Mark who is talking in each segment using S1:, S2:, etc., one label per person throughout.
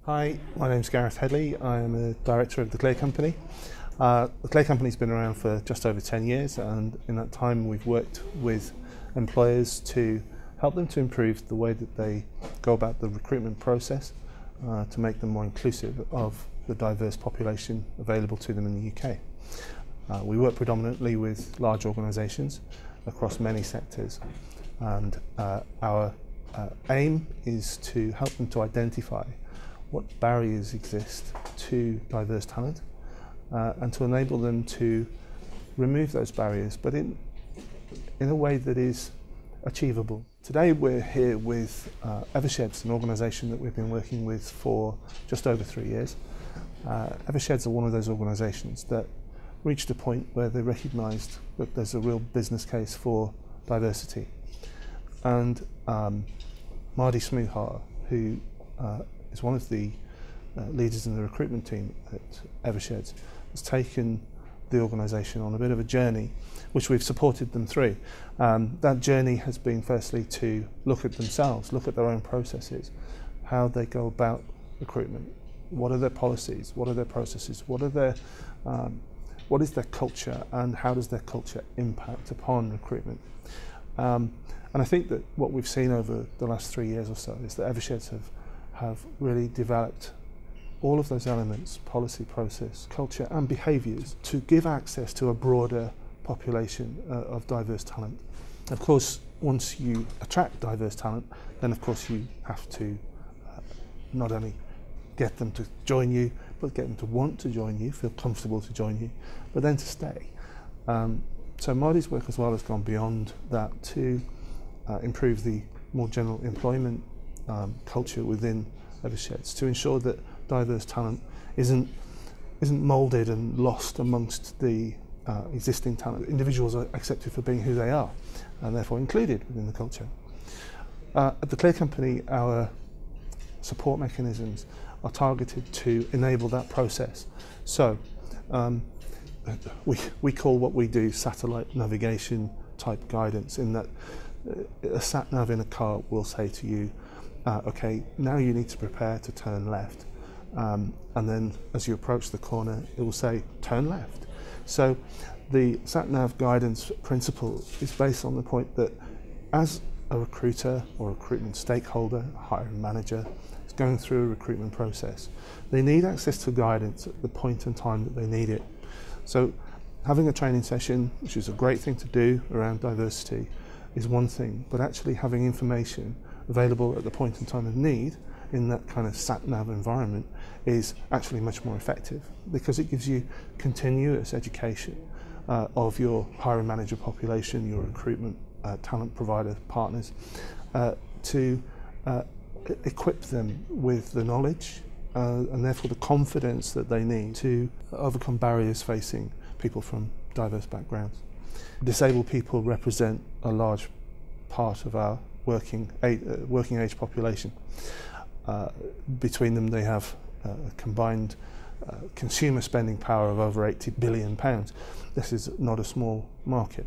S1: Hi, my name's Gareth Headley. I am a director of the Clear Company. The Clear Company's been around for just over 10 years, and in that time we've worked with employers to help them to improve the way that they go about the recruitment process to make them more inclusive of the diverse population available to them in the UK. We work predominantly with large organisations across many sectors, and our aim is to help them to identify what barriers exist to diverse talent and to enable them to remove those barriers, but in a way that is achievable. Today we're here with Eversheds, an organisation that we've been working with for just over 3 years. Eversheds are one of those organisations that reached a point where they recognised that there's a real business case for diversity. And Mardi Smoohar, who is one of the leaders in the recruitment team at Eversheds, has taken the organisation on a bit of a journey which we've supported them through. That journey has been firstly to look at themselves, look at their own processes, how they go about recruitment, what are their policies, what are their processes, what is their culture, and how does their culture impact upon recruitment. And I think that what we've seen over the last 3 years or so is that Eversheds have really developed all of those elements, policy, process, culture and behaviours, to give access to a broader population of diverse talent. Of course, once you attract diverse talent, then of course you have to not only get them to join you, but get them to want to join you, feel comfortable to join you, but then to stay. So Mardi's work as well has gone beyond that to improve the more general employment culture within Eversheds, to ensure that diverse talent isn't moulded and lost amongst the existing talent. Individuals are accepted for being who they are and therefore included within the culture. At the Clear Company, our support mechanisms are targeted to enable that process. So we call what we do satellite navigation type guidance, in that a sat nav in a car will say to you, okay, now you need to prepare to turn left. And then as you approach the corner, it will say turn left. So the sat nav guidance principle is based on the point that as a recruiter or recruitment stakeholder, a hiring manager, is going through a recruitment process, they need access to guidance at the point in time that they need it. So having a training session, which is a great thing to do around diversity, is one thing, but actually having information available at the point in time of need in that kind of sat-nav environment is actually much more effective, because it gives you continuous education of your hiring manager population, your recruitment talent provider partners, to equip them with the knowledge and therefore the confidence that they need to overcome barriers facing people from diverse backgrounds. Disabled people represent a large part of our working age population. Between them they have a combined consumer spending power of over £80 billion. This is not a small market.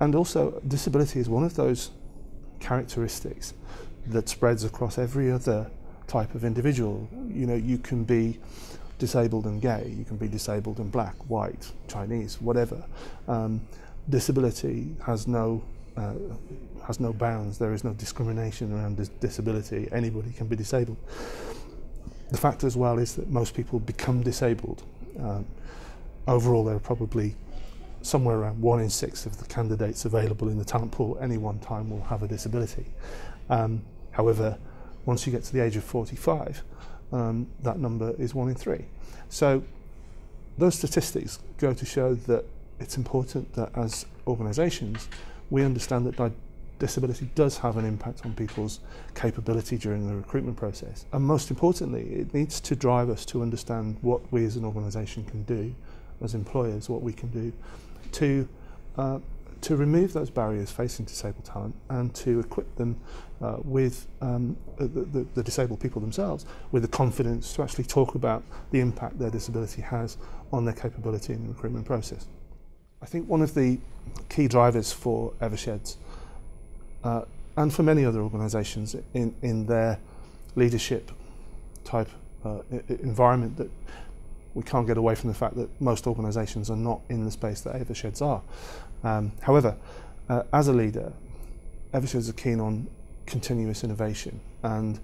S1: And also disability is one of those characteristics that spreads across every other type of individual. You know, you can be disabled and gay, you can be disabled and black, white, Chinese, whatever. Disability has no bounds. There is no discrimination around disability. Anybody can be disabled. The fact as well is that most people become disabled. Overall, there are probably somewhere around 1 in 6 of the candidates available in the talent pool at any one time will have a disability. However, once you get to the age of 45, that number is 1 in 3. So those statistics go to show that it's important that as organisations we understand that disability does have an impact on people's capability during the recruitment process. And most importantly, it needs to drive us to understand what we as an organisation can do, as employers, what we can do to remove those barriers facing disabled talent and to equip them with the disabled people themselves with the confidence to actually talk about the impact their disability has on their capability in the recruitment process. I think one of the key drivers for Eversheds and for many other organisations in their leadership type environment that we can't get away from the fact that most organisations are not in the space that Eversheds are. However, as a leader, Eversheds are keen on continuous innovation, and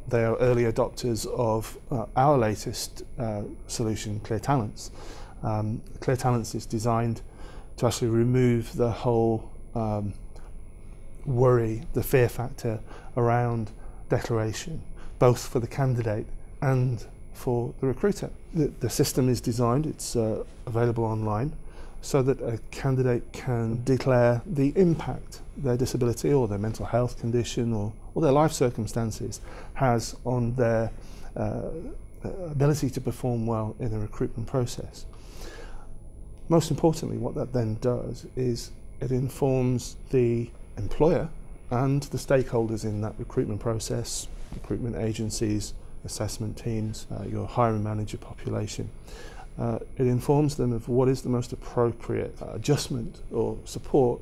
S1: they are early adopters of our latest solution, Clear Talents. Clear Talents is designed to actually remove the whole worry, the fear factor around declaration, both for the candidate and for the recruiter. The system is designed, it's available online, so that a candidate can declare the impact their disability or their mental health condition or their life circumstances has on their ability to perform well in a recruitment process. Most importantly, what that then does is it informs the employer and the stakeholders in that recruitment process, recruitment agencies, assessment teams, your hiring manager population. It informs them of what is the most appropriate adjustment or support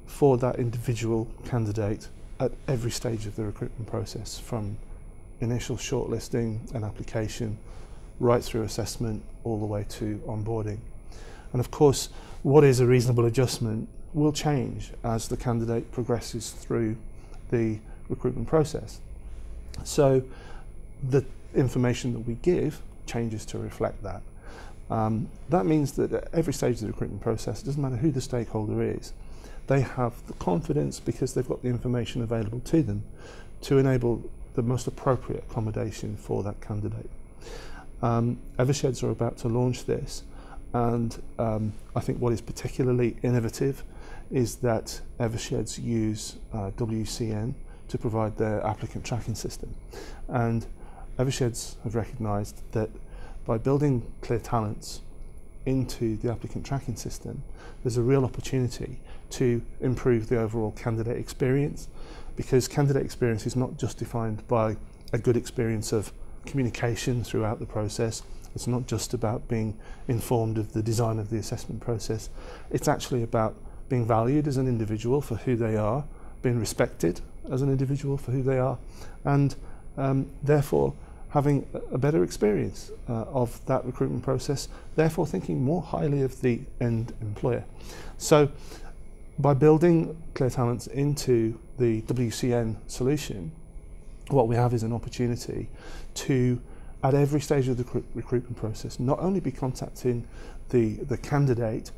S1: for that individual candidate at every stage of the recruitment process, from initial shortlisting and application right through assessment all the way to onboarding. And of course, what is a reasonable adjustment will change as the candidate progresses through the recruitment process. So the information that we give changes to reflect that. That means that at every stage of the recruitment process, it doesn't matter who the stakeholder is, they have the confidence, because they've got the information available to them, to enable the most appropriate accommodation for that candidate. Eversheds are about to launch this, and I think what is particularly innovative is that Eversheds use WCN to provide their applicant tracking system. And Eversheds have recognised that by building Clear Talents into the applicant tracking system, there's a real opportunity to improve the overall candidate experience, because candidate experience is not just defined by a good experience of communication throughout the process. It's not just about being informed of the design of the assessment process. It's actually about being valued as an individual for who they are, being respected as an individual for who they are, and therefore having a better experience of that recruitment process, therefore thinking more highly of the end employer. So by building Clear Talents into the WCN solution, what we have is an opportunity to, at every stage of the recruitment process, not only be contacting the candidate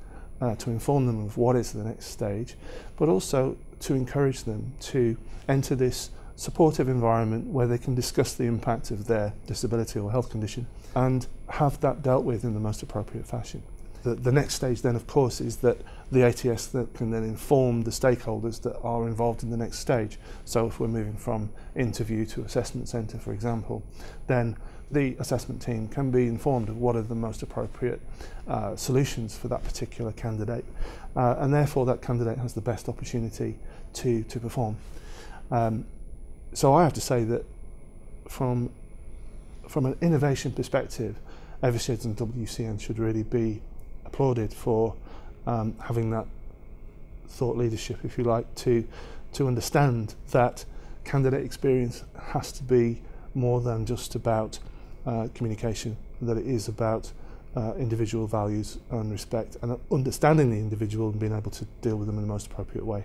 S1: to inform them of what is the next stage, but also to encourage them to enter this supportive environment where they can discuss the impact of their disability or health condition and have that dealt with in the most appropriate fashion. The next stage then, of course, is that the ATS that can then inform the stakeholders that are involved in the next stage. So if we're moving from interview to assessment centre, for example, then the assessment team can be informed of what are the most appropriate solutions for that particular candidate, and therefore that candidate has the best opportunity to perform. So I have to say that from an innovation perspective, Eversheds and WCN should really be applauded for having that thought leadership, if you like, to understand that candidate experience has to be more than just about communication, that it is about individual values and respect, and understanding the individual and being able to deal with them in the most appropriate way.